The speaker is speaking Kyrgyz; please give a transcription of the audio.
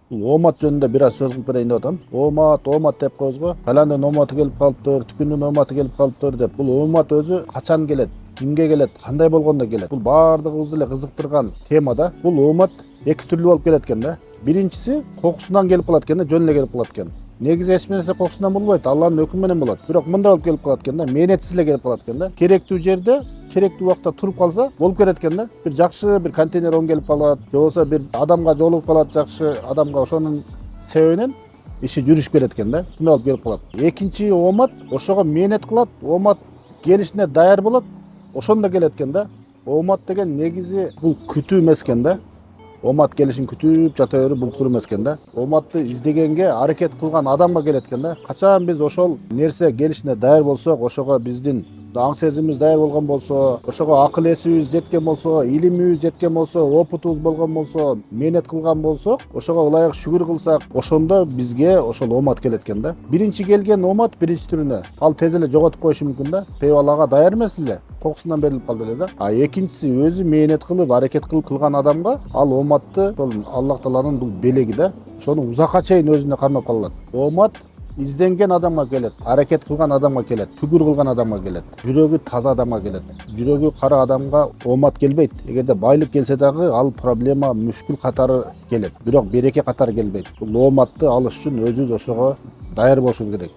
Бул оомат жөнүндө бир аз сөз кылып берейин деп атам. Оомат деп коебуз го. Фаландын ооматы келип калыптыр, тükүндүн ооматы келип калыптыр деп. Бул оомат өзү качан келет, кимге келет, кандай болгондо келет. Бул баардыгыбызды эле кызыктырган тема да. Бул оомат эки түрлүү болуп келет экен да. Биринчиси кокусунан келип калат экен да, жөн эле келип калат экен. Негизи эч нерсе кокусунан болбойт, Алланын өкүмү менен болот. Бирок мындай болуп келип калат экен да, мээнетсиз эле келип калат экен да. Керектүү жерде керектүү убакта туруп калса болуп кетет экен да. Бир жакшы бир контейнер оң келип калат, же болбосо бир адамга жолугуп калат, жакшы адамга, ошонун себебинен иши жүрүшүп кетет экен да. Мындай болуп келип калат. Экинчи оомат ошого мээнет кылат, оомат келишине даяр болот, ошондо келет экен да. Оомат деген негизи бул күтүү эмес экен да. Оомат келишин күтүп жата берүү бул туура эмес экен да. Ооматты издегенге, аракет кылган адамга келет экен да. Качан биз ошол нерсе келишине даяр болсок, ошого биздин аң сезимибиз даяр болгон болсо, ошого акыл эсибиз жеткен болсо, илимибиз жеткен болсо, опытыбыз болгон болсо, мээнет кылган болсок, ошого ылайык шүгүр кылсак, ошондо бизге ошол оомат келет экен да. Биринчи келген оомат биринчи түрүнө ал тез эле жоготуп коюшу мүмкүн да. Себеби ал ага даяр эмес эле, кокусунан берилип калды эле да. А экинчиси өзү мээнет кылып, аракет кылып кылган адамга ал ооматты ошол Аллах Тааланын бул белеги да. Ошону узакка чейин өзүнө кармап кала алат. Оомат изденген адамга келет, аракет кылган адамга келет, шүгүр кылган адамга келет, жүрөгү таза адамга келет. Жүрөгү кара адамга оомат келбейт. Эгерде байлык келсе дагы ал проблема, мүшкүл катары келет, бирок береке катары келбейт. Бул ооматты алыш үчүн өзүбүз ошого даяр болушубуз керек.